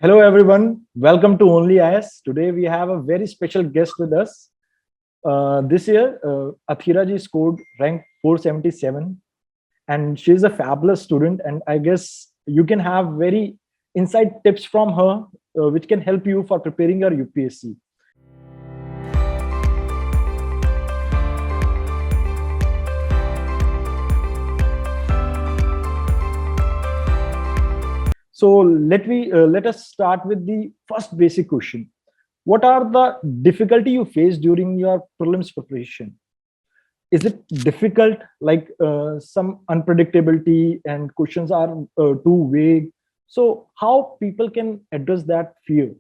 Hello, everyone. Welcome to OnlyIAS. Today, we have a very special guest with us. This year, ATHIRA ji scored rank 477, and she's a fabulous student. And I guess you can have very inside tips from her, which can help you for preparing your UPSC. So let us start with the first basic question. What are the difficulty you face during your prelims preparation? Is it difficult, like some unpredictability and questions are too vague? So how people can address that fear?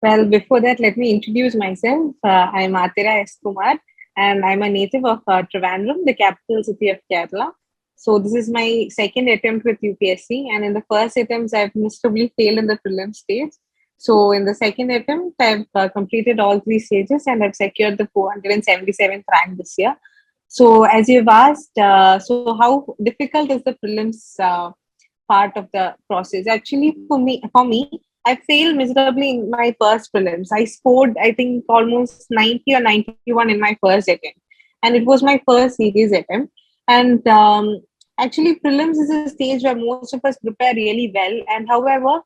Well, before that, let me introduce myself. I'm ATHIRA S. KUMAR, and I'm a native of Trivandrum, the capital city of Kerala. So this is my second attempt with UPSC, and in the first attempts, I've miserably failed in the prelim stage. So in the second attempt, I've completed all three stages, and I've secured the 477th rank this year. So as you've asked, so how difficult is the prelims part of the process? Actually, for me, I failed miserably in my first prelims. I scored, I think, almost 90 or 91 in my first attempt. And it was my first serious attempt. And actually, prelims is a stage where most of us prepare really well. And however,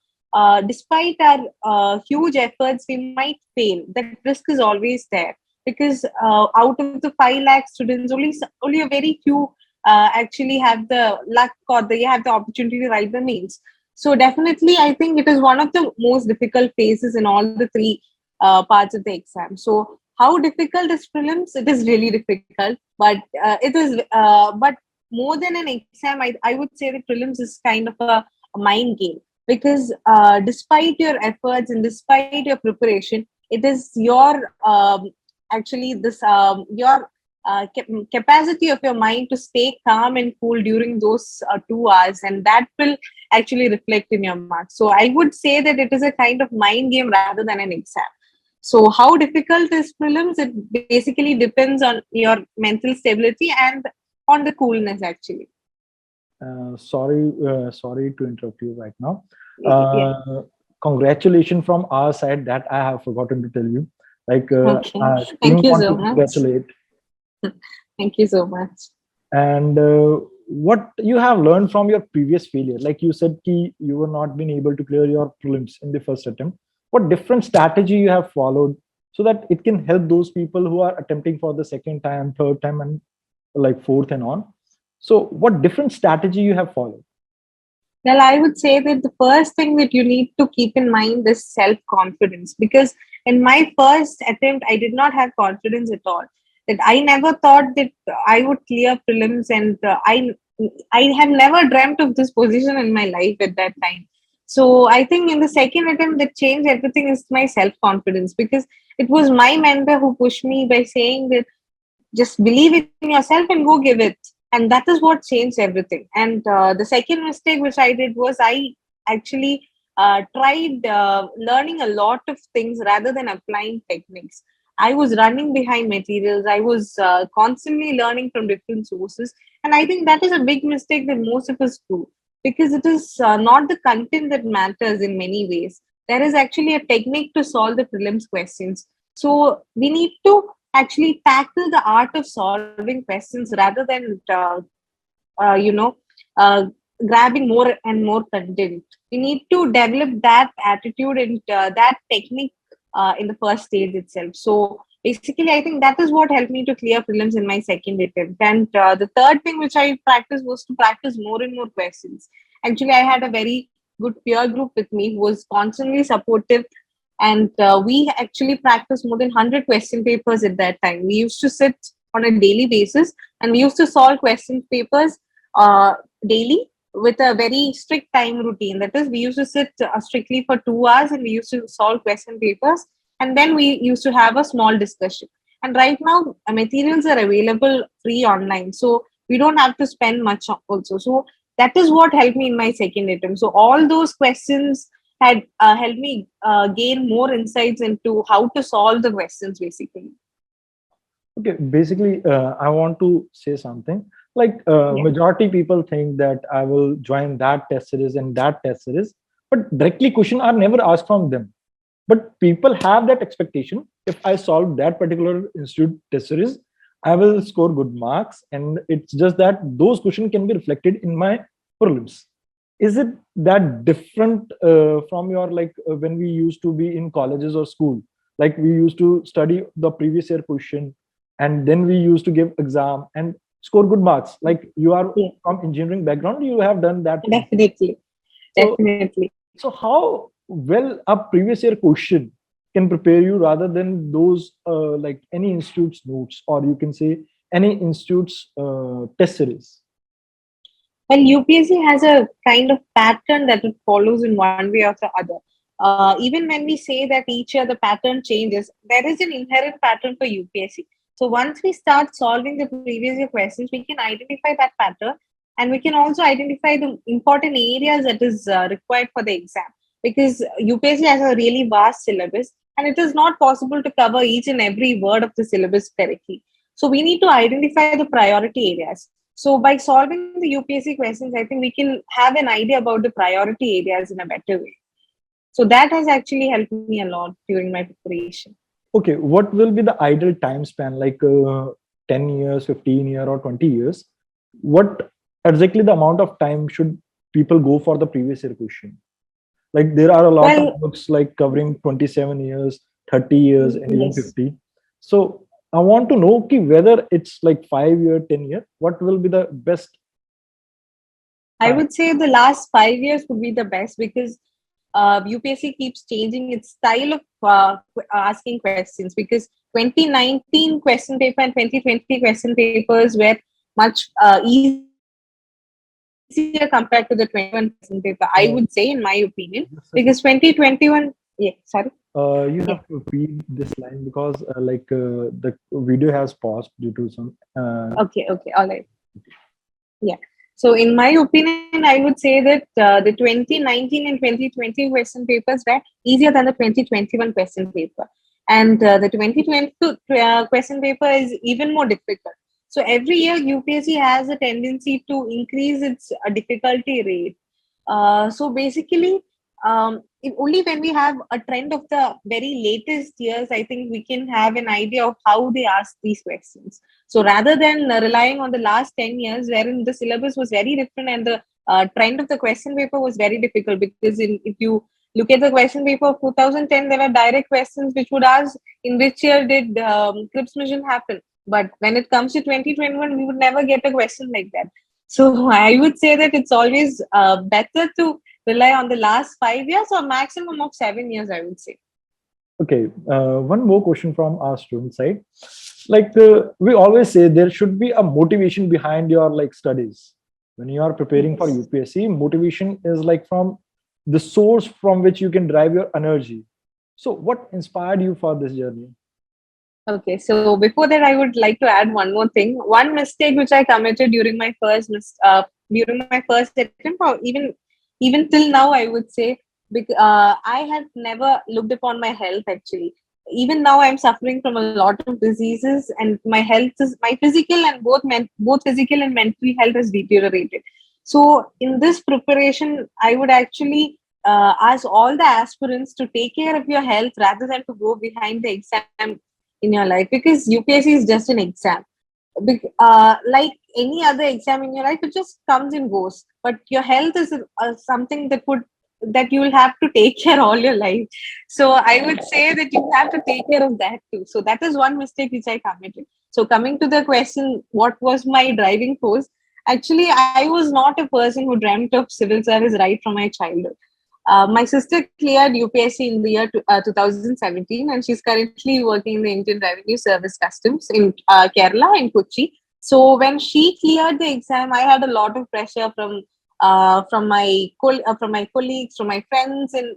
despite our huge efforts, we might fail. That risk is always there because out of the 5 lakh students, only a very few actually have the luck or they have the opportunity to write the mains. So definitely, I think it is one of the most difficult phases in all the three parts of the exam. So how difficult is prelims? It is really difficult, but but more than an exam, I would say the prelims is kind of a mind game because despite your efforts and despite your preparation, it is your actually this your capacity of your mind to stay calm and cool during those 2 hours, and that will actually reflect in your marks. So I would say that it is a kind of mind game rather than an exam. So how difficult is prelims? It basically depends on your mental stability and on the coolness actually. Sorry to interrupt you right now. Yeah. Congratulations from our side that I have forgotten to tell you. Like Okay. team Thank you want so to much. congratulate. Thank you so much. And what you have learned from your previous failure? Like you said, you were not been able to clear your prelims in the first attempt. What different strategy you have followed so that it can help those people who are attempting for the second time, third time, and like fourth and on? So what different strategy you have followed? Well, I would say that the first thing that you need to keep in mind is self confidence because in my first attempt, I did not have confidence at all. That I never thought that I would clear prelims, and I have never dreamt of this position in my life at that time. So I think in the second attempt, that changed everything is my self confidence because it was my mentor who pushed me by saying that just believe in yourself and go give it, and that is what changed everything. And the second mistake which I did was I actually tried learning a lot of things rather than applying techniques. I was running behind materials, I was constantly learning from different sources, and I think that is a big mistake that most of us do because it is not the content that matters in many ways. There is actually a technique to solve the prelims questions. So we need to actually tackle the art of solving questions rather than you know uh, grabbing more and more content. We need to develop that attitude and that technique in the first stage itself. So basically, I think that is what helped me to clear prelims in my second attempt. And the third thing which I practiced was to practice more and more questions. Actually, I had a very good peer group with me who was constantly supportive, and we actually practiced more than 100 question papers at that time. We used to sit on a daily basis and we used to solve question papers uh, daily with a very strict time routine. That is, we used to sit strictly for 2 hours and we used to solve question papers, and then we used to have a small discussion. And right now, materials are available free online, so we don't have to spend much also. So that is what helped me in my second attempt. So all those questions had helped me gain more insights into how to solve the questions basically. Okay, basically, I want to say something. Like Yeah. majority people think that I will join that test series and that test series, but directly question are never asked from them. But people have that expectation. If I solve that particular institute test series, I will score good marks, and it's just that those questions can be reflected in my prelims. Is it that different from your like when we used to be in colleges or school? Like we used to study the previous year question, and then we used to give exam and score good marks. Like you are Yeah, from engineering background, you have done that thing. definitely, So definitely. so how well a previous year question can prepare you rather than those like any institute's notes, or you can say any institute's test series? Well, UPSC has a kind of pattern that it follows in one way or the other. Even when we say that each year the pattern changes, there is an inherent pattern for UPSC. So once we start solving the previous year questions, we can identify that pattern, and we can also identify the important areas that is required for the exam. Because UPSC has a really vast syllabus, and it is not possible to cover each and every word of the syllabus correctly. So we need to identify the priority areas. So by solving the UPSC questions, I think we can have an idea about the priority areas in a better way. So that has actually helped me a lot during my preparation. Okay, what will be the ideal time span, like 10 years, 15 year, or 20 years? What exactly the amount of time should people go for the previous year question? Like there are a lot of Well, books like covering 27 years, 30 years, and even yes, 50. So I want to know ki whether it's like 5 year, 10 year, what will be the best I time? would say the last 5 years would be the best because UPSC keeps changing its style of asking questions. Because 2019 question paper and 2020 question papers were much easier compared to the 21 question paper, I would say, in my opinion. Uh, Because 2021, just a yeah, second. sorry. You Yeah. have to repeat this line because the video has paused due to some. Okay. All right. Yeah. So, in my opinion, I would say that the 2019 and 2020 question papers were easier than the 2021 question paper. And the 2022 question paper is even more difficult. So, every year, UPSC has a tendency to increase its difficulty rate. So, basically, only when we have a trend of the very latest years, I think we can have an idea of how they ask these questions. So rather than relying on the last 10 years, wherein the syllabus was very different and the trend of the question paper was very difficult, because if you look at the question paper of 2010, there were direct questions which would ask in which year did Crips mission happen. But when it comes to 2021, we would never get a question like that. So I would say that it's always better to rely on the last 5 years or maximum of 7 years, I would say. Okay, one more question from our student side. Like we always say, there should be a motivation behind your like studies. When you are preparing for Yes. UPSC, motivation is like from the source from which you can drive your energy. So, what inspired you for this journey? Okay, so before that, I would like to add one more thing. One mistake which I committed during my first attempt, or even till now, I would say, I had never looked upon my health actually. Even now, I'm suffering from a lot of diseases, and my physical and both physical and mental health has deteriorated. So, in this preparation, I would actually ask all the aspirants to take care of your health rather than to go behind the exam in your life, because UPSC is just an exam. Like any other exam in your life, it just comes and goes. But your health is something that you will have to take care all your life. So I would say that you have to take care of that too. So that is one mistake which I committed. So coming to the question, what was my driving force? Actually, I was not a person who dreamt of civil service right from my childhood. My sister cleared UPSC in the year 2017, and she's currently working in the Indian Revenue Service Customs in Kerala in Kochi. So when she cleared the exam, I had a lot of pressure from my colleagues, from my friends, and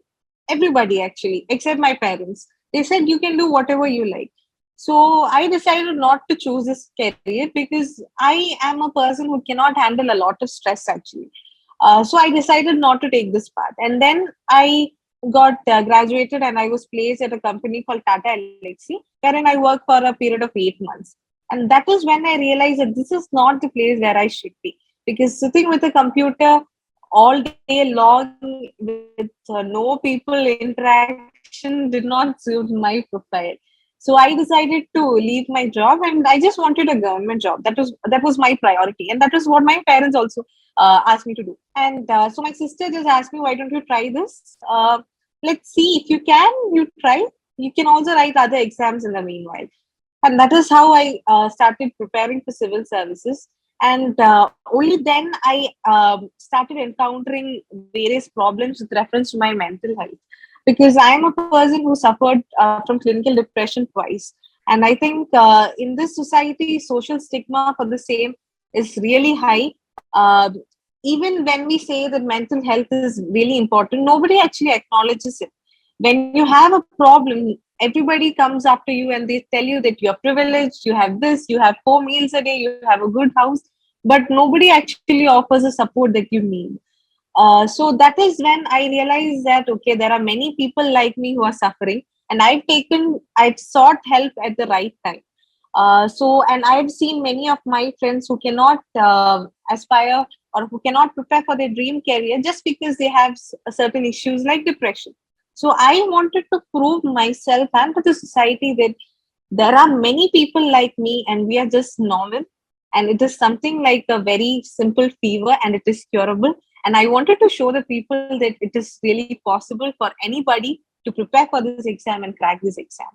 everybody actually, except my parents. They said you can do whatever you like. So I decided not to choose this career because I am a person who cannot handle a lot of stress actually. So I decided not to take this path. And then I got graduated and I was placed at a company called Tata Elxsi, wherein I worked for a period of 8 months. And that is when I realized that this is not the place where I should be. Because sitting with a computer all day long with no people interaction did not suit my profile. So I decided to leave my job, and I just wanted a government job. That was my priority, and that was what my parents also asked me to do. And so my sister just asked me, "Why don't you try this? Let's see if you can. You try. You can also write other exams in the meanwhile." And that is how I started preparing for civil services. And only then I started encountering various problems with reference to my mental health, because I am a person who suffered from clinical depression twice. And I think in this society, social stigma for the same is really high. Even when we say that mental health is really important, nobody actually acknowledges it. When you have a problem, everybody comes after you and they tell you that you're privileged, you have this, you have 4 meals a day, you have a good house, but nobody actually offers the support that you need. So that is when I realized that, okay, there are many people like me who are suffering, and I've sought help at the right time. And I've seen many of my friends who cannot aspire or who cannot prepare for their dream career just because they have certain issues like depression. So I wanted to prove myself and to the society that there are many people like me and we are just normal, and it is something like a very simple fever and it is curable. And I wanted to show the people that it is really possible for anybody to prepare for this exam and crack this exam.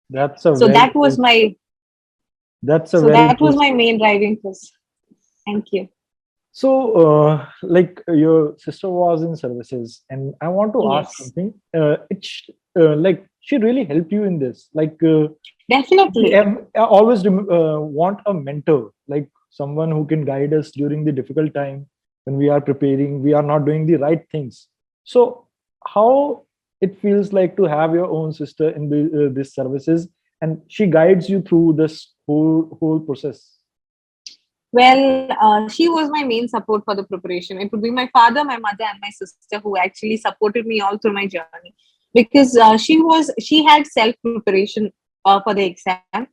That's a So very that's a that very was my good. main driving force. Thank you. So, like your sister was in services, and I want to ask Yes, something. Like she really helped you in this. Like, definitely. I always want a mentor, like someone who can guide us during the difficult time when we are preparing, we are not doing the right things. So, how it feels like to have your own sister in this services, and she guides you through this whole process. Well, she was my main support for the preparation. It would be my father, my mother, and my sister who actually supported me all through my journey, because she had self preparation for the exam.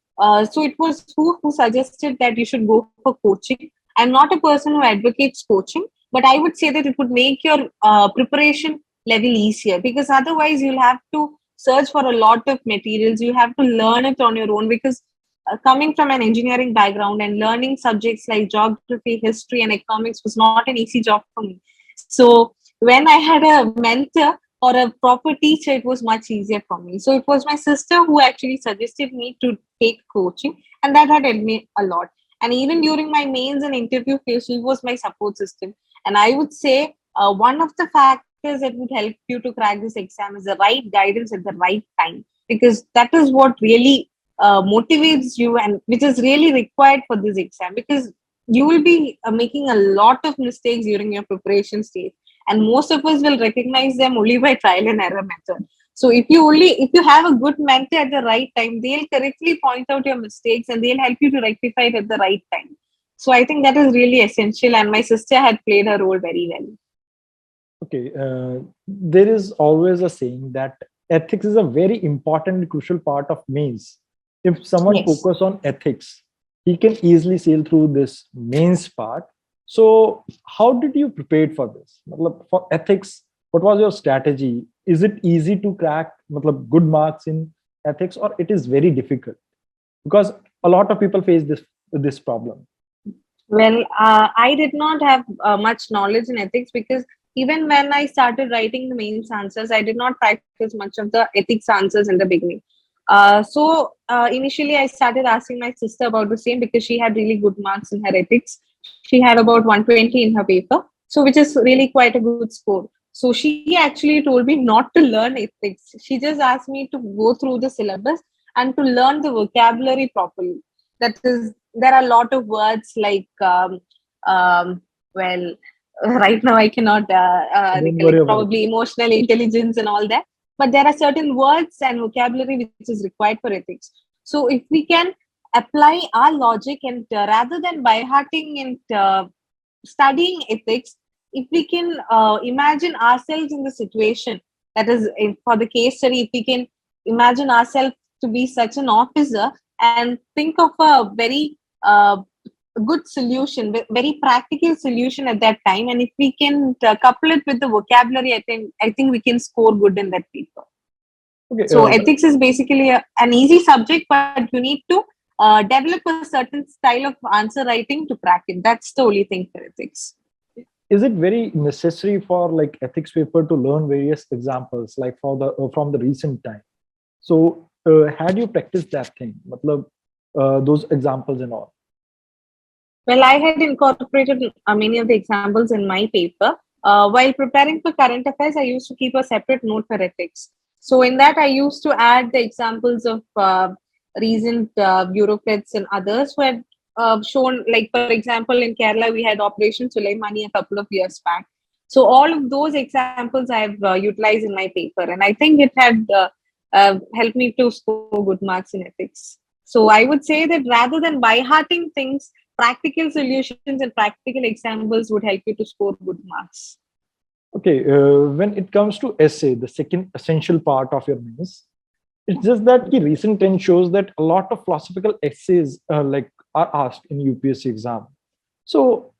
So it was who suggested that you should go for coaching. I'm not a person who advocates coaching, but I would say that it would make your preparation level easier, because otherwise you'll have to search for a lot of materials. You have to learn it on your own, because coming from an engineering background and learning subjects like geography, history, and economics was not an easy job for me. So when I had a mentor or a proper teacher, it was much easier for me. So it was my sister who actually suggested me to take coaching, and that had helped me a lot. And even during my mains and interview phase, she was my support system. And I would say one of the factors that would help you to crack this exam is the right guidance at the right time, because that is what really motivates you, and which is really required for this exam, because you will be making a lot of mistakes during your preparation stage, and most of us will recognize them only by trial and error method. So if you have a good mentor at the right time, they'll correctly point out your mistakes and they'll help you to rectify it at the right time. So I think that is really essential, and my sister had played her role very well. Okay, there is always a saying that ethics is a very important, crucial part of mains. If someone Yes. focus on ethics, he can easily sail through this mains part. So, how did you prepare for this? Matlab, for ethics, what was your strategy? Is it easy to crack matlab, good marks in ethics, or it is very difficult? Because a lot of people face this problem. Well, I did not have much knowledge in ethics, because even when I started writing the mains answers, I did not practice much of the ethics answers in the beginning. Initially, I started asking my sister about the same, because she had really good marks in her ethics. She had about 120 in her paper, so which is really quite a good score. So she actually told me not to learn ethics. She just asked me to go through the syllabus and to learn the vocabulary properly. That is, there are a lot of words like well, right now I cannot Don't worry recollect, about it. probably emotional intelligence and all that, but there are certain words and vocabulary which is required for ethics. So if we can apply our logic, and rather than by hearting and studying ethics, if we can imagine ourselves in the situation, that is, for the case study, if we can imagine ourselves to be such an officer and think of a very good solution, very practical solution at that time. And if we can couple it with the vocabulary, I think we can score good in that paper. Okay, So ethics is basically an easy subject, but you need to develop a certain style of answer writing to crack it. That's the only thing for ethics. is it very necessary for like ethics paper to learn various examples like for the from the recent time? So had you practiced that thing, matlab, those examples and all? Well, I had incorporated many of the examples in my paper. While preparing for current affairs, I used to keep a separate note for ethics. So in that, I used to add the examples of recent bureaucrats and others who had shown, like for example, in Kerala, we had Operation Sulaimani a couple of years back. So all of those examples I have utilized in my paper, and I think it had helped me to score good marks in ethics. So I would say that rather than by hearting things, practical solutions and practical examples would help you to score good marks. Okay, when it comes to essay, the second essential part of your mains, it's just that the recent trend shows that a lot of philosophical essays like are asked in UPSC exam. So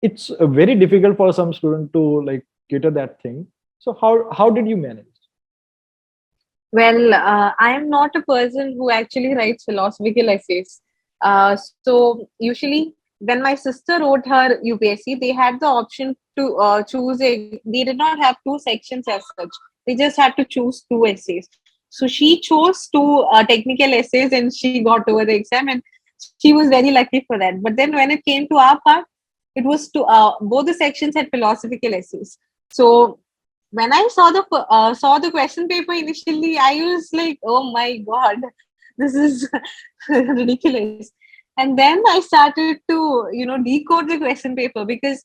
it's very difficult for some student to like cater that thing. So how did you manage? Well, I am not a person who actually writes philosophical essays. So usually, when my sister wrote her UPSC, they had the option to choose a. They did not have two sections as such. They just had to choose two essays. So she chose two technical essays, and she got over the exam, and she was very lucky for that. But then when it came to our part, it was to both the sections had philosophical essays. So when I saw the question paper initially, I was like, "Oh my god, this is ridiculous." And then I started to decode the question paper because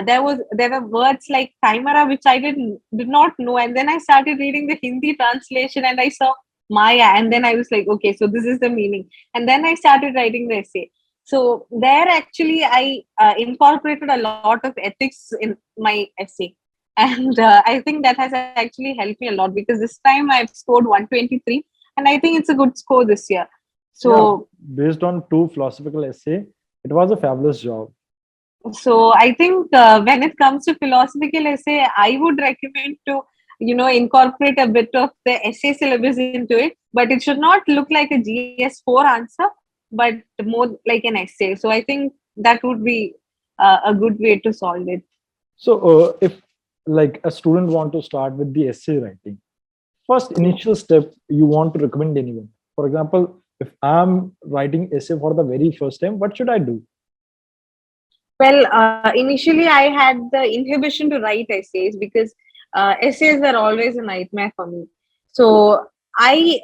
there were words like chimera which I did not know, and then I started reading the Hindi translation and I saw Maya, and then I was like, "Okay, so this is the meaning." And then I started writing the essay. So there actually I incorporated a lot of ethics in my essay, and I think that has actually helped me a lot because this time I've scored 123, and I think it's a good score this year. Yeah, So based on two philosophical essay, it was a fabulous job. I think when it comes to philosophical essay, I would recommend to incorporate a bit of the essay syllabus into it, but it should not look like a GS4 answer, but more like an essay. So I think that would be a good way to solve it. So if like a student want to start with the essay writing, first initial step you want to recommend anyone? For example, if I'm writing essay for the very first time, what should I do? Well, initially I had the inhibition to write essays because essays are always a nightmare for me. So I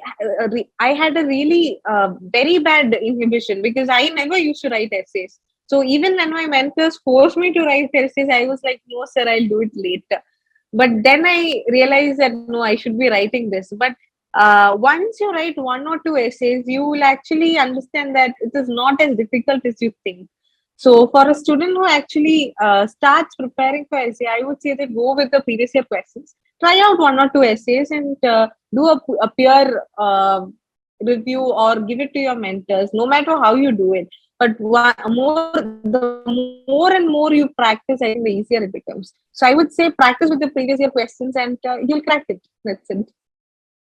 had a really very bad inhibition because I never used to write essays. So even when my mentors forced me to write essays, I was like, "No, sir, I'll do it later." But then I realized that no, I should be writing this. But once you write one or two essays, you will actually understand that it is not as difficult as you think. So for a student who actually starts preparing for essay, I would say that go with the previous year questions. Try out one or two essays and do a peer review or give it to your mentors, no matter how you do it. But the more and more you practice, I think the easier it becomes. So I would say practice with the previous year questions and you'll crack it. That's it.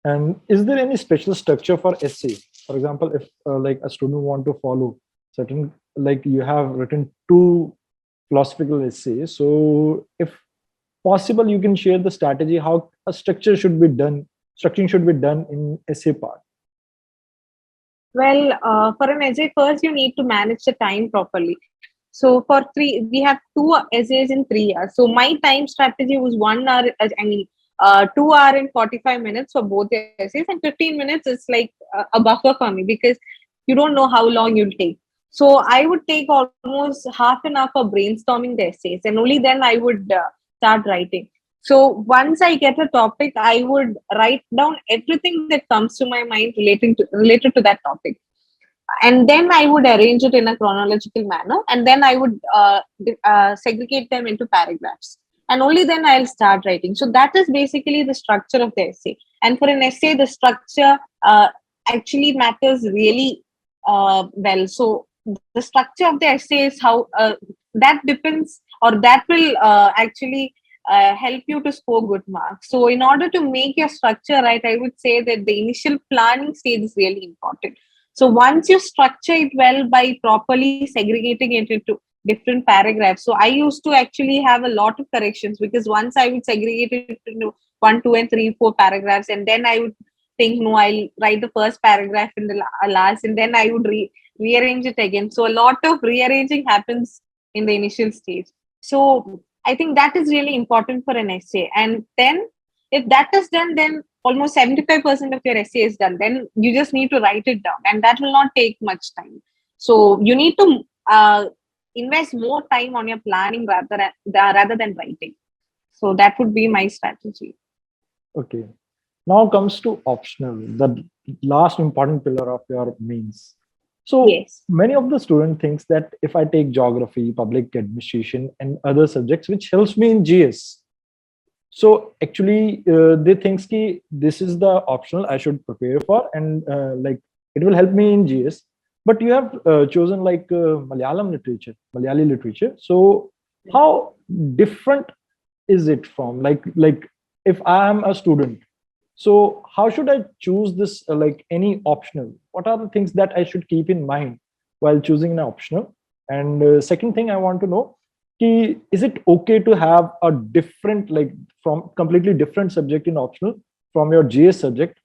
And is there any special structure for essay? For example, if like a student want to follow certain, like you have written two philosophical essays, so if possible, you can share the strategy how a structure should be done. Structuring should be done in essay part. Well, for an essay, first you need to manage the time properly. So for we have two essays in 3 hours. So my time strategy was 1 hour, 2 hour and 45 minutes for both essays, and 15 minutes is like a buffer for me because you don't know how long you'll take. So I would take almost half an hour for brainstorming the essays, and only then I would start writing. So once I get a topic, I would write down everything that comes to my mind related to that topic, and then I would arrange it in a chronological manner, and then I would segregate them into paragraphs, and only then I'll start writing. So that is basically the structure of the essay. And for an essay, the structure actually matters really well. So the structure of the essay is how that depends, or that will actually help you to score good marks. So in order to make your structure right, I would say that the initial planning stage is really important. So once you structure it well by properly segregating it into different paragraphs, so I used to actually have a lot of corrections, because once I would segregate it into 1, 2, and 3, 4 paragraphs, and then I would think, no, I'll write the first paragraph in the last, and then I would rearrange it again. So a lot of rearranging happens in the initial stage. So I think that is really important for an essay. And then if that is done, then almost 75% of your essay is done. Then you just need to write it down, and that will not take much time. So you need to invest more time on your planning rather than writing. So that would be my strategy. Okay. Now comes to optional, the last important pillar of your means. So Yes. many of the student thinks that if I take geography, public administration, and other subjects, which helps me in GS. So actually, they thinks ki this is the optional I should prepare for, and like it will help me in GS. But you have chosen like Malayalam literature, Malayali literature. So how different is it from like if I am a student, so how should I choose this like any optional? What are the things that I should keep in mind while choosing an optional? And second thing I want to know, is it okay to have a different like from completely different subject in optional from your GS subject,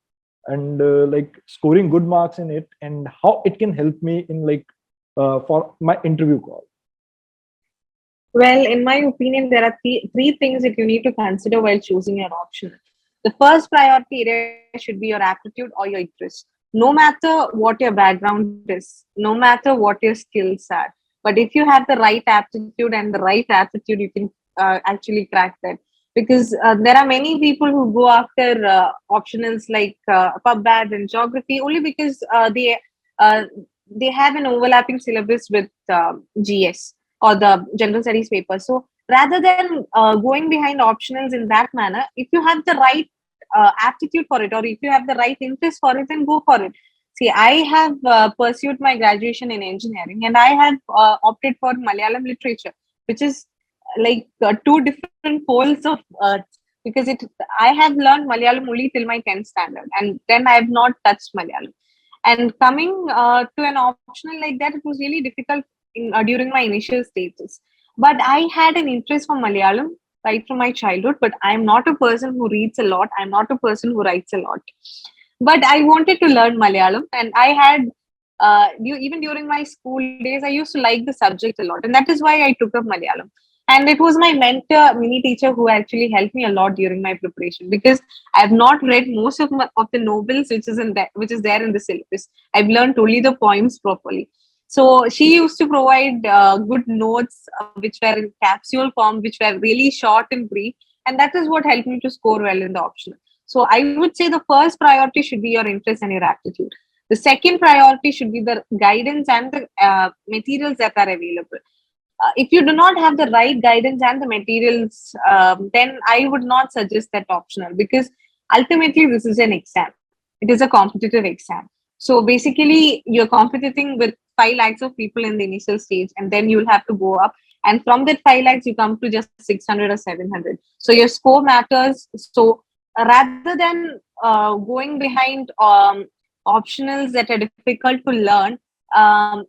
and like scoring good marks in it, and how it can help me in like for my interview call? Well, in my opinion, there are three things that you need to consider while choosing your option. The first priority area should be your aptitude or your interest. No matter what your background is, no matter what your skills are, but if you have the right aptitude and the right attitude, you can actually crack that. Because there are many people who go after optionals like PubBad and geography only because uh, they have an overlapping syllabus with GS or the general studies paper. So rather than going behind optionals in that manner, if you have the right aptitude for it, or if you have the right interest for it, then go for it. See, I have pursued my graduation in engineering, and I have opted for Malayalam literature, which is like two different poles of earth, because I have learned Malayalam only till my 10th standard, and then I have not touched Malayalam. And coming to an optional like that, it was really difficult during my initial stages. But I had an interest for Malayalam right from my childhood. But I'm not a person who reads a lot. I'm not a person who writes a lot. But I wanted to learn Malayalam, and I had even during my school days, I used to like the subject a lot, and that is why I took up Malayalam. And it was my mentor, mini teacher, who actually helped me a lot during my preparation, because I have not read most of the novels which is there in the syllabus. I've learned only the poems properly. So she used to provide good notes which were in capsule form, which were really short and brief, and that is what helped me to score well in the optional. So I would say the first priority should be your interest and your aptitude. The second priority should be the guidance and the materials that are available. If you do not have the right guidance and the materials, then I would not suggest that optional, because ultimately this is an exam. It is a competitive exam. So basically, you're competing with 5 lakhs of people in the initial stage, and then you'll have to go up. And from that 5 lakhs, you come to just 600 or 700. So your score matters. So rather than going behind optionals that are difficult to learn,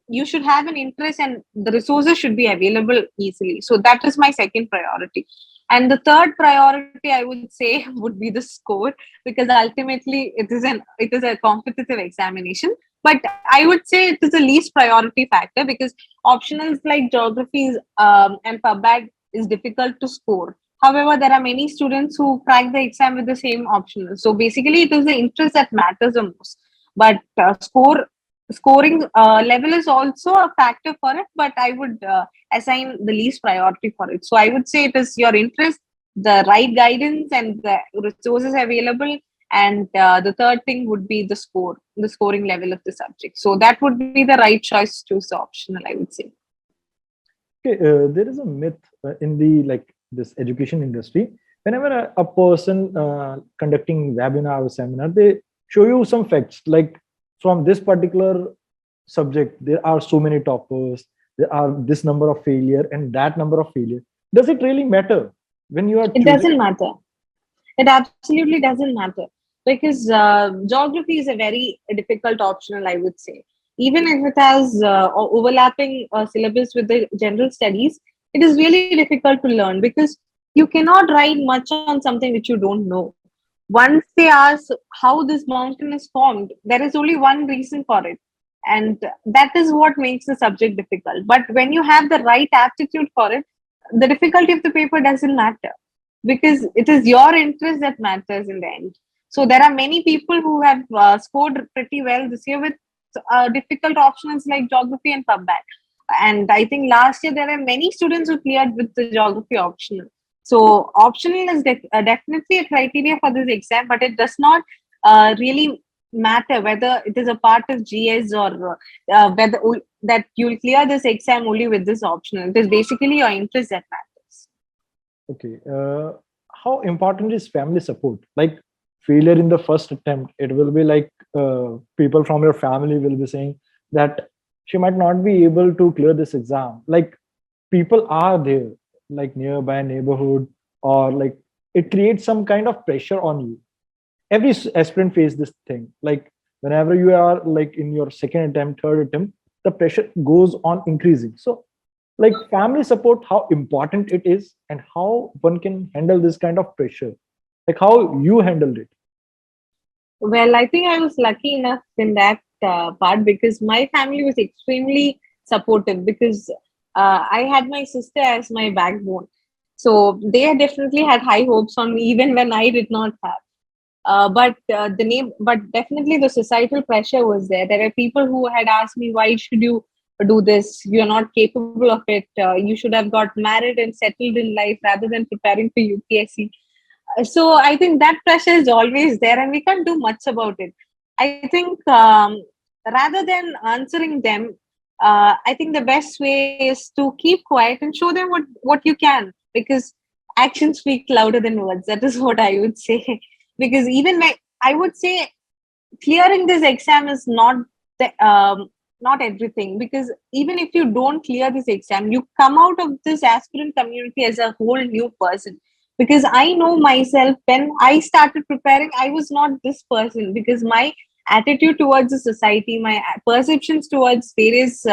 you should have an interest, and the resources should be available easily. So that is my second priority. And the third priority, I would say, would be the score, because ultimately it is a competitive examination. But I would say it is the least priority factor, because optionals like geography and PubBad is difficult to score. However, there are many students who crack the exam with the same optional. So basically, it is the interest that matters the most. But scoring level is also a factor for it, but I would assign the least priority for it. So I would say it is your interest, the right guidance, and the resources available. And the third thing would be the scoring level of the subject. So that would be the right choice to choose the optional, I would say. Okay, there is a myth in the like this education industry. Whenever a person conducting webinar or seminar, they show you some facts like from this particular subject there are so many toppers, there are this number of failure and that number of failure. Does it really matter when you are It choosing? doesn't matter. It absolutely doesn't matter because geography is a very difficult optional, I would say. Even if it has overlapping syllabus with the general studies, it is really difficult to learn because you cannot write much on something which you don't know. Once they ask how this mountain is formed, there is only one reason for it. And that is what makes the subject difficult. But when you have the right aptitude for it, the difficulty of the paper doesn't matter because it is your interest that matters in the end. So there are many people who have scored pretty well this year with difficult options like geography and pub. And I think last year there were many students who cleared with the geography optional. So optional is definitely a criteria for this exam, but it does not really matter whether it is a part of GS or whether that you'll clear this exam only with this optional. It is basically your interest that matters. Okay. How important is family support? Like failure in the first attempt, it will be like people from your family will be saying that she might not be able to clear this exam. Like people are there, like nearby neighborhood, or like it creates some kind of pressure on you. Every aspirant face this thing. Like whenever you are like in your second attempt, third attempt, the pressure goes on increasing. So like family support, how important it is and how one can handle this kind of pressure, like how you handled it. Well, I think I was lucky enough in that part because my family was extremely supportive because I had my sister as my backbone. So they definitely had high hopes on me even when I did not have. But definitely the societal pressure was there. There were people who had asked me, "Why should you do this? You are not capable of it. You should have got married and settled in life rather than preparing for UPSC." So I think that pressure is always there, and we can't do much about it. I think rather than answering them, I think the best way is to keep quiet and show them what you can, because actions speak louder than words. That is what I would say. Because even I would say clearing this exam is not everything, because even if you don't clear this exam, you come out of this aspirant community as a whole new person. Because I know myself, when I started preparing, I was not this person, because my attitude towards the society, my perceptions towards various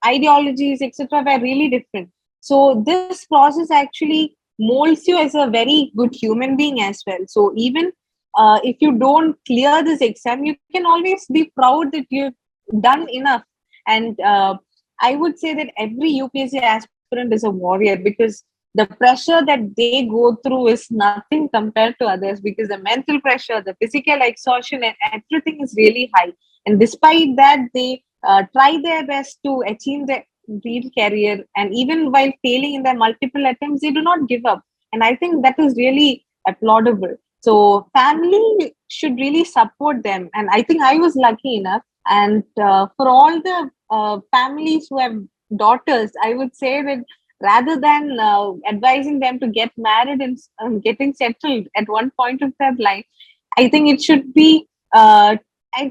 ideologies, etc., were really different. So this process actually molds you as a very good human being as well. So even if you don't clear this exam, you can always be proud that you've done enough. And I would say that every UPSC aspirant is a warrior, because the pressure that they go through is nothing compared to others, because the mental pressure, the physical exhaustion, and everything is really high. And despite that, they try their best to achieve their dream career. And even while failing in their multiple attempts, they do not give up. And I think that is really applaudable. So family should really support them, and I think I was lucky enough. And for all the families who have daughters, I would say that rather than advising them to get married and getting settled at one point of their life, I think it should be. I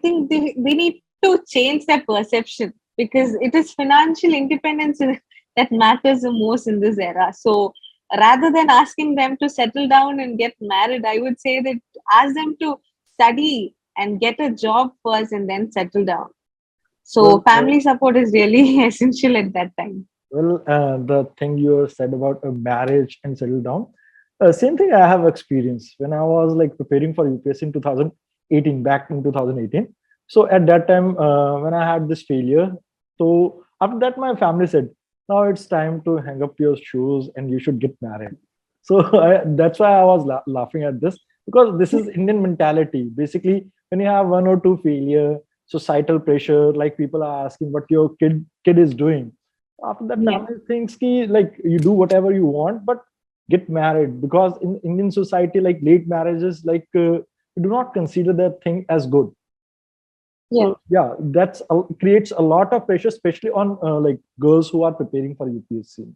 think they need to change their perception, because it is financial independence that matters the most in this era. So rather than asking them to settle down and get married, I would say that ask them to study and get a job first and then settle down. So Well, family support is really essential at that time. the thing you said about a marriage and settle down, same thing I have experienced when I was like preparing for UPSC in 2018, back in 2018. So at that time, when I had this failure, so after that, my family said, "Now it's time to hang up your shoes and you should get married." So that's why I was laughing at this, because this is Indian mentality. Basically, when you have one or two failure, societal pressure, like people are asking what your kid is doing. After that, Yeah. family thinks ki, like you do whatever you want, but get married, because in Indian society, like late marriages, like we do not consider that thing as good. Yeah. So yeah, that's creates a lot of pressure, especially on like girls who are preparing for UPSC.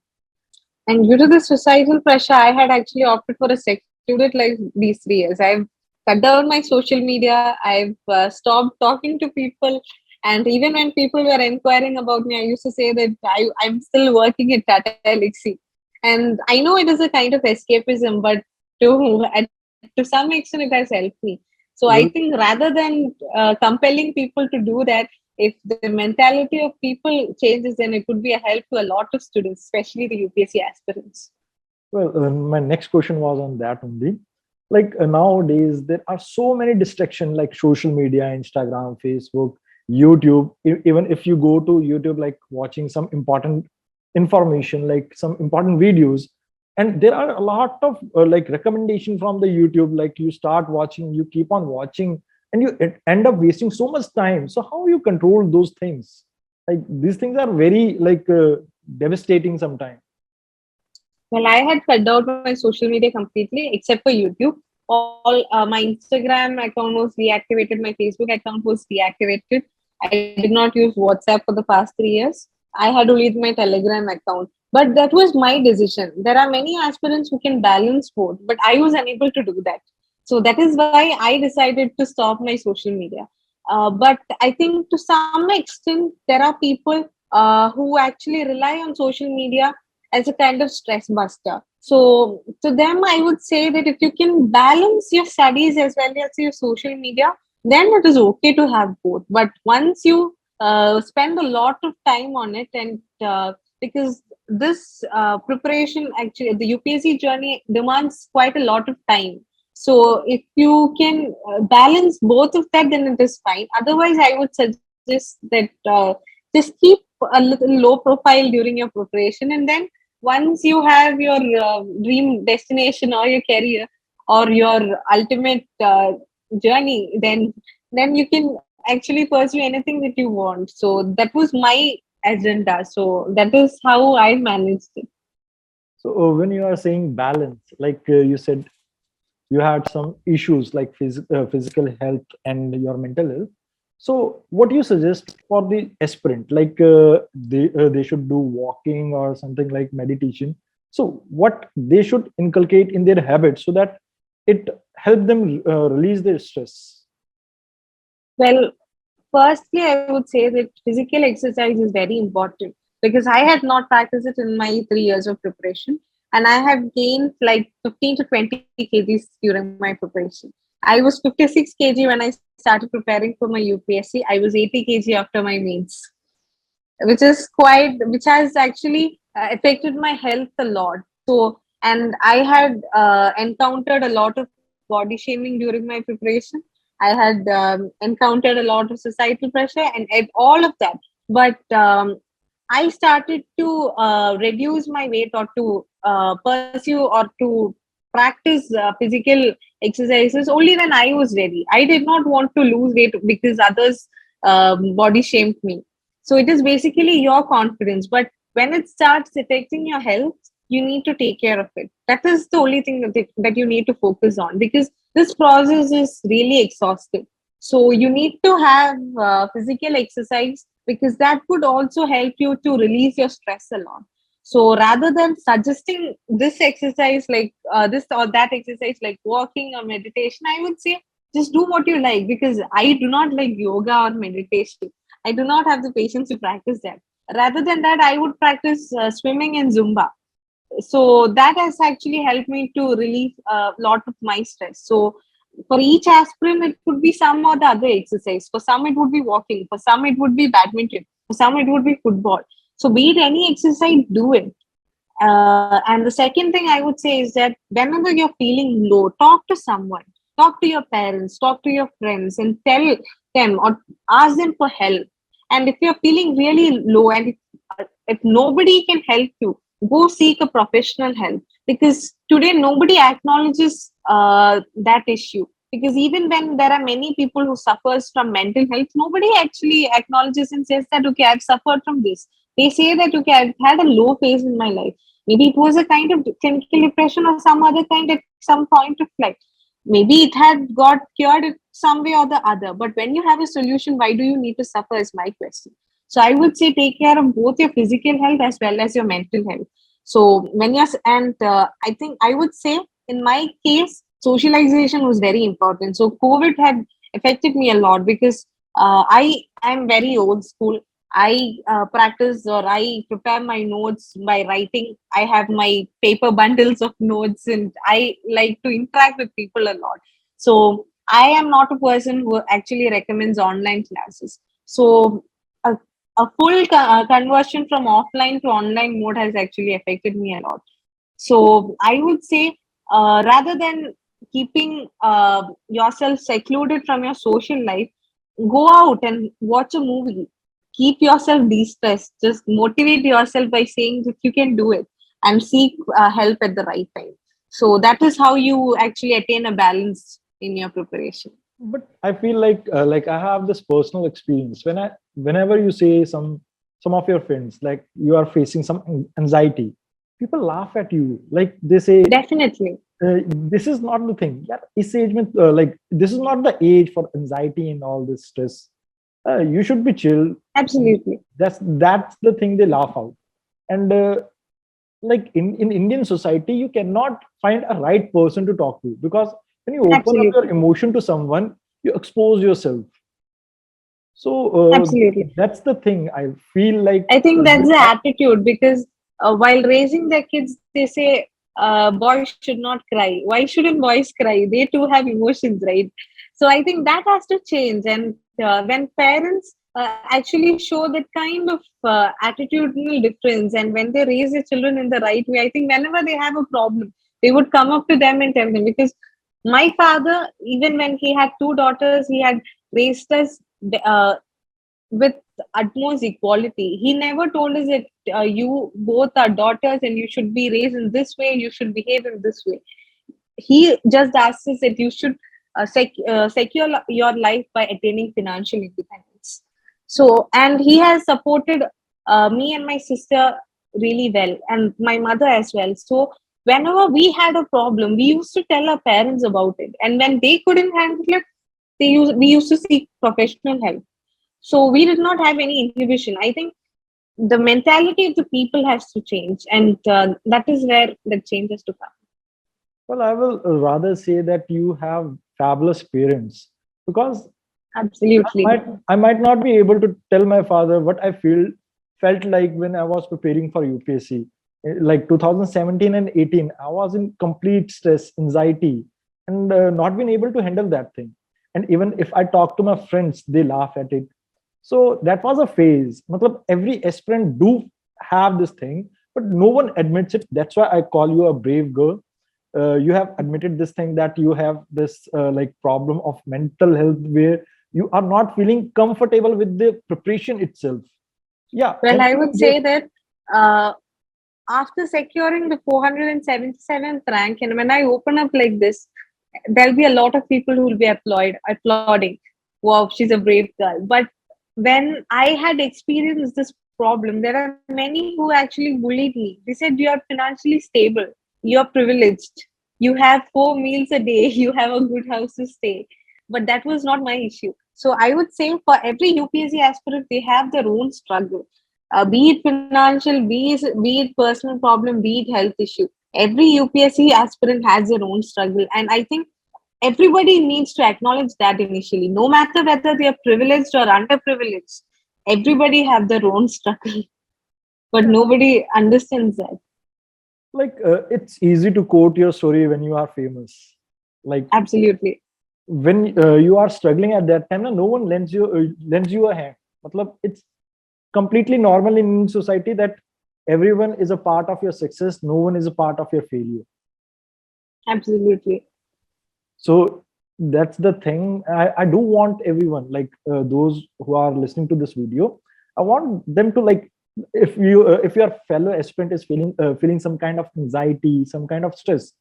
And due to the societal pressure, I had actually opted for a secluded life these 3 years. I've cut down my social media. I've stopped talking to people, And even when people were inquiring about me, I used to say that I'm still working at Tata Elixir. And I know it is a kind of escapism, but to some extent, it has helped me. So I think Well, rather than compelling people to do that, if the mentality of people changes, then it would be a help to a lot of students, especially the UPSC aspirants. my next question was on that only. Like nowadays, there are so many distractions like social media, Instagram, Facebook, YouTube. Even if you go to YouTube, like watching some important information, like some important videos, and there are a lot of like recommendation from the YouTube. Like you start watching, you keep on watching, and you end up wasting so much time. So how you control those things? Like these things are very like devastating sometimes. Well, I had cut out my social media completely except for YouTube. All my Instagram account was deactivated, my Facebook account was deactivated. I did not use WhatsApp for the past 3 years. I had only my Telegram account. But that was my decision. There are many aspirants who can balance both, but I was unable to do that. So that is why I decided to stop my social media. But I think to some extent, there are people who actually rely on social media as a kind of stress buster. So to them, I would say that if you can balance your studies as well as your social media, then it is okay to have both. But once you spend a lot of time on it, and because this preparation actually, the UPSC journey demands quite a lot of time. So if you can balance both of that, then it is fine. Otherwise, I would suggest that just keep a little low profile during your preparation, and then once you have your dream destination or your career or your ultimate journey, then you can actually pursue anything that you want. So that was my agenda, so that is how I managed it. So when you are saying balance, like you said, you had some issues like physical health and your mental health. So what do you suggest for the aspirant? Like they should do walking or something like meditation. So what they should inculcate in their habits so that it help them release their stress. Well, firstly, I would say that physical exercise is very important because I had not practiced it in my 3 years of preparation, and I have gained like 15 to 20 kgs during my preparation. I was 56 kg when I started preparing for my UPSC. I was 80 kg after my mains, which has actually affected my health a lot. So, and I had encountered a lot of body shaming during my preparation. I had encountered a lot of societal pressure and all of that. But I started to reduce my weight or to pursue or to practice physical exercises only when I was ready. I did not want to lose weight because others body shamed me. So it is basically your confidence. But when it starts affecting your health, you need to take care of it. That is the only thing that you need to focus on, because this process is really exhausting. So you need to have physical exercise because that would also help you to release your stress a lot. So rather than suggesting this exercise like this or that exercise like walking or meditation, I would say just do what you like, because I do not like yoga or meditation. I do not have the patience to practice that. Rather than that, I would practice swimming and Zumba. So that has actually helped me to relieve a lot of my stress. So for each aspirin, it could be some or the other exercise. For some, it would be walking. For some, it would be badminton. For some, it would be football. So be it any exercise, do it. And the second thing I would say is that whenever you're feeling low, talk to someone, talk to your parents, talk to your friends, and tell them or ask them for help. And if you're feeling really low, and if nobody can help you, go seek a professional help, because today nobody acknowledges that issue. Because even when there are many people who suffers from mental health, nobody actually acknowledges and says that okay, I've suffered from this. They say that okay, I've had a low phase in my life. Maybe it was a kind of clinical depression or some other kind at some point of life. Maybe it had got cured in some way or the other. But when you have a solution, why do you need to suffer? Is my question. So I would say take care of both your physical health as well as your mental health. So when you're and I think I would say in my case, socialization was very important. So COVID had affected me a lot because I am very old school. I practice or I prepare my notes by writing. I have my paper bundles of notes, and I like to interact with people a lot. So I am not a person who actually recommends online classes. So a, a full conversion from offline to online mode has actually affected me a lot. So I would say, rather than keeping yourself secluded from your social life, go out and watch a movie. Keep yourself de-stressed. Just motivate yourself by saying that you can do it, and seek help at the right time. So that is how you actually attain a balance in your preparation. But I feel like I have this personal experience whenever you say some of your friends like you are facing some anxiety, people laugh at you. Like they say, Definitely. this is not the thing. Yeah, इस age में, like this is not the age for anxiety and all this stress. You should be chill. Absolutely. That's the thing they laugh out. And like in Indian society, you cannot find a right person to talk to, because when you open up your Absolutely. emotion to someone, you expose yourself. So Absolutely. that's the thing. I feel like I think that's the attitude, because while raising their kids, they say boys should not cry. Why shouldn't boys cry? They too have emotions, right? So I think that has to change. And when parents actually show that kind of attitudinal difference, and when they raise their children in the right way, I think whenever they have a problem, they would come up to them and tell them. Because my father, even when he had two daughters, he had raised us uh, with utmost equality. He never told us that you both are daughters and you should be raised in this way, you should behave in this way. He just asks us that you should secure your life by attaining financial independence. So, and he has supported me and my sister really well, and my mother as well. So, whenever we had a problem, we used to tell our parents about it, and when they couldn't handle it, we used to seek professional help. So we did not have any inhibition. I think the mentality of the people has to change, and that is where the change has to come. well, I will rather say that you have fabulous parents, because Absolutely. I might not be able to tell my father what I felt like when I was preparing for UPSC. Like 2017 and 18, I was in complete stress, anxiety, and not been able to handle that thing. And even if I talk to my friends, they laugh at it. So that was a phase. Matlab, every aspirant do have this thing, but no one admits it. That's why I call you a brave girl. You have admitted this thing, that you have this like problem of mental health where you are not feeling comfortable with the preparation itself. Yeah, Well, I would everyone gets. say that uh, after securing the 477th rank, and when I open up like this, there'll be a lot of people who will be applauding. Wow, she's a brave girl. But when I had experienced this problem, there are many who actually bullied me. They said, "You are financially stable, you're privileged, you have 4 meals a day, you have a good house to stay." But that was not my issue. So I would say for every UPSC aspirant, they have their own struggle, be it financial, be it personal problem, be it health issue. Every UPSC aspirant has their own struggle, and I think everybody needs to acknowledge that initially, no matter whether they are privileged or underprivileged. Everybody have their own struggle, but nobody understands that. Like it's easy to quote your story when you are famous. Like Absolutely. when you are struggling at that time, no one lends you a hand. Matlab, it's completely normal in society that everyone is a part of your success, no one is a part of your failure. Absolutely. So that's the thing. I do want everyone, like those who are listening to this video, I want them to, like, if your fellow aspirant is feeling some kind of anxiety, some kind of stress,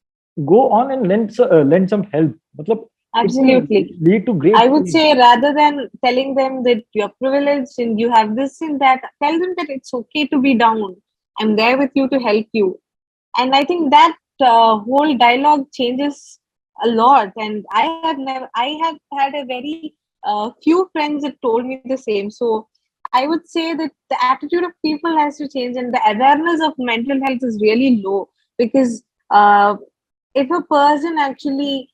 go on and lend some help. Matlab, it will Absolutely. lead to great I would things. say, rather than telling them that you're privileged and you have this and that, tell them that it's okay to be down. I'm there with you to help you. And I think that whole dialogue changes a lot. And I have had a very few friends that told me the same. So I would say that the attitude of people has to change, and the awareness of mental health is really low. Because if a person actually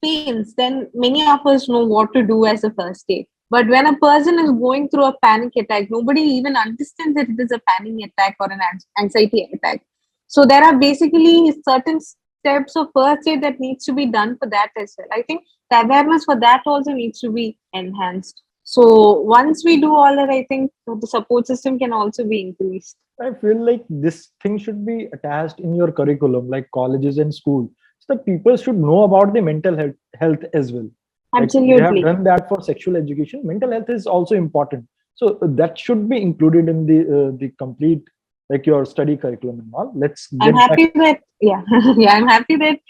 pains, then many of us know what to do as a first aid. But when a person is going through a panic attack, nobody even understands that it is a panic attack or an anxiety attack. So there are basically certain steps of first aid that needs to be done for that as well. I think the awareness for that also needs to be enhanced. So once we do all that, I think the support system can also be increased. I feel like this thing should be attached in your curriculum, like colleges and school, so that people should know about the mental health as well. Like they have Absolutely. done that for sexual education, mental health is also important. So that should be included in the complete, like your study curriculum and all. Let's I'm get back. happy that, yeah, yeah, I'm happy that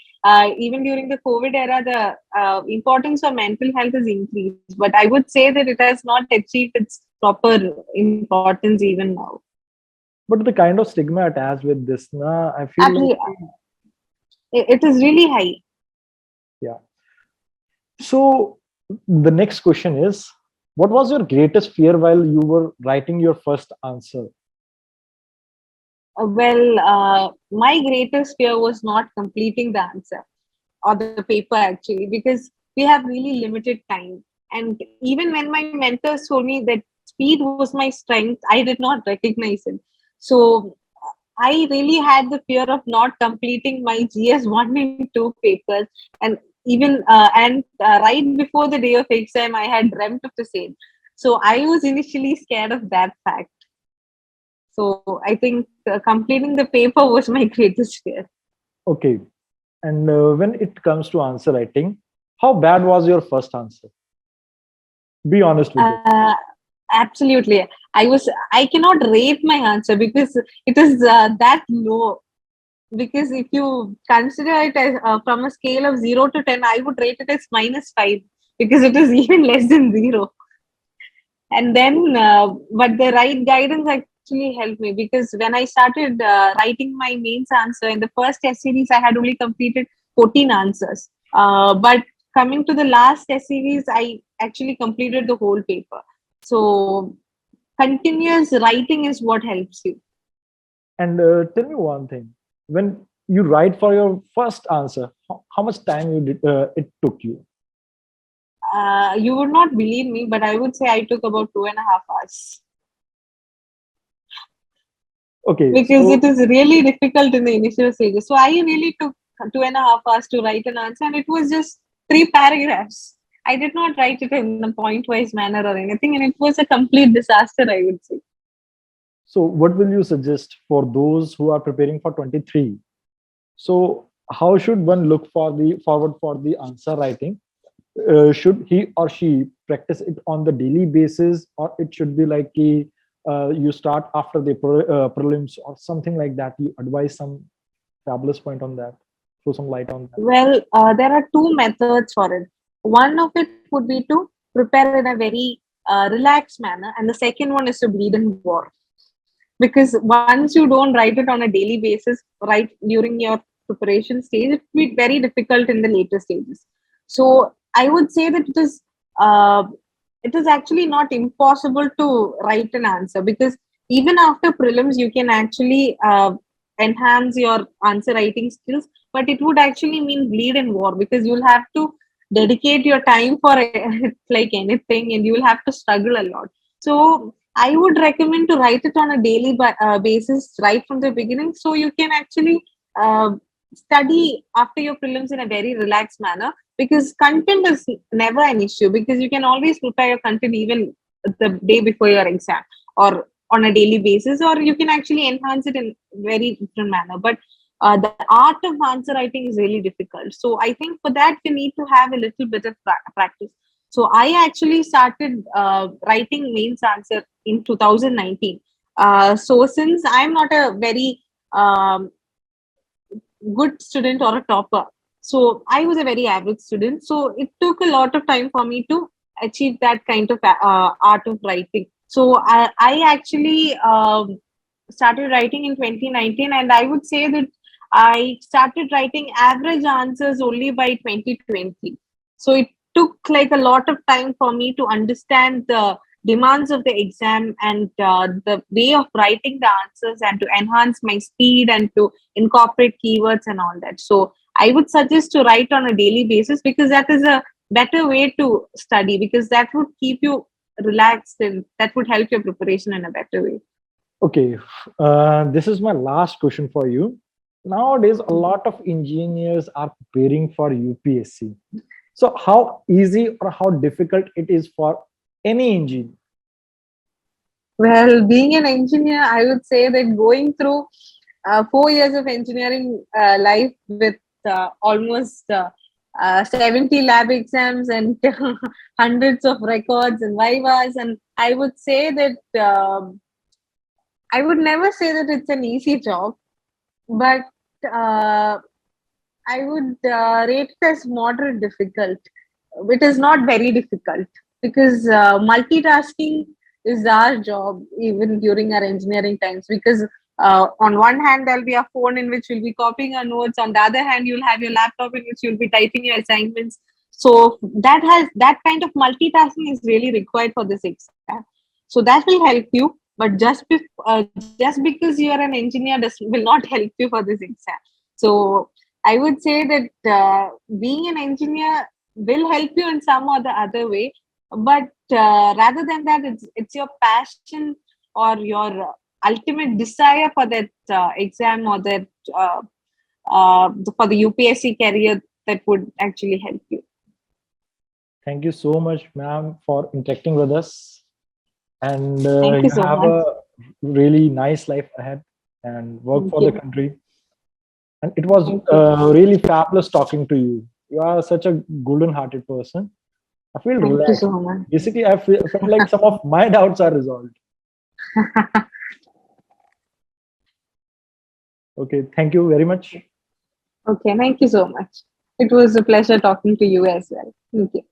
even during the COVID era, the importance of mental health is increased. But I would say that it has not achieved its proper importance even now. But the kind of stigma attached with this, na, I feel like, Actually, it is really high. yeah. So the next question is, what was your greatest fear while you were writing your first answer? My greatest fear was not completing the answer or the paper actually, because we have really limited time. And even when my mentors told me that speed was my strength, I did not recognize it. So I really had the fear of not completing my GS 1 and 2 papers. And even right before the day of exam, I had dreamt of the same. So I was initially scared of that fact. So I think completing the paper was my greatest fear. Okay. And when it comes to answer writing, how bad was your first answer? Be honest with it. Uh, Absolutely. I cannot rate my answer because it is that low. Because if you consider it as from a scale of 0 to 10, I would rate it as -5 because it is even less than 0. And then, but the right guidance actually helped me because when I started writing my mains answer in the first test series, I had only completed 14 answers. But coming to the last test series, I actually completed the whole paper. So continuous writing is what helps you. And tell me one thing. When you write for your first answer, how much time it took you? You would not believe me, but I would say I took about 2.5 hours Okay, because so it is really difficult in the initial stages. So I really took 2.5 hours to write an answer, and it was just 3 paragraphs. I did not write it in a point-wise manner or anything, and it was a complete disaster, I would say. so what will you suggest for those who are preparing for 23? So how should one look for the forward for the answer writing? Should he or she practice it on the daily basis, or it should be like you start after the prelims or something like that? You advise some fabulous point on that, throw some light on that. Well, there are two methods for it. One of it would be to prepare in a very relaxed manner, and the second one is to bleed and war. Because once you don't write it on a daily basis, right during your preparation stage, it will be very difficult in the later stages. So I would say that uh, it is actually not impossible to write an answer because even after prelims, you can actually enhance your answer writing skills, but it would actually mean bleed and war because you'll have to dedicate your time for it like anything and you will have to struggle a lot. So I would recommend to write it on a daily basis right from the beginning so you can actually uh, study after your prelims in a very relaxed manner because content is never an issue because you can always prepare your content even the day before your exam or on a daily basis or you can actually enhance it in very different manner. But the art of answer writing is really difficult. So I think for that you need to have a little bit of practice. So I actually started writing mains answer in 2019. So since I'm not a very good student or a topper, so I was a very average student. So it took a lot of time for me to achieve that kind of art of writing. So I actually started writing in 2019, and I would say that I started writing average answers only by 2020. So it took like a lot of time for me to understand the demands of the exam and the way of writing the answers and to enhance my speed and to incorporate keywords and all that. So I would suggest to write on a daily basis because that is a better way to study, because that would keep you relaxed and that would help your preparation in a better way. Okay, this is my last question for you. Nowadays, a lot of engineers are preparing for UPSC. So, how easy or how difficult it is for any engineer? Well, being an engineer, I would say that going through 4 years of engineering life with almost 70 lab exams and hundreds of records and vivas, and I would say that I would never say that it's an easy job, but uh, I would rate it as moderate difficult. It is not very difficult because multitasking is our job even during our engineering times. Because on one hand, there'll be a phone in which you'll be copying our notes. On the other hand, you'll have your laptop in which you'll be typing your assignments. So that kind of multitasking is really required for this exam. So that will help you. But just because you are an engineer will not help you for this exam. So I would say that being an engineer will help you in some or the other way, but rather than that, it's your passion or your ultimate desire for that exam or that for the UPSC career that would actually help you. Thank you so much, ma'am, for interacting with us. And Thank you you so have much. a really nice life ahead and work Thank for the you. country. And it was Thank you. really fabulous talking to you. You are such a golden hearted person. I feel Thank you relaxed. so much. Basically, felt like some of my doubts are resolved. Okay, thank you very much. Okay, thank you so much. It was a pleasure talking to you as well. Thank you.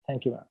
Thank you, ma'am.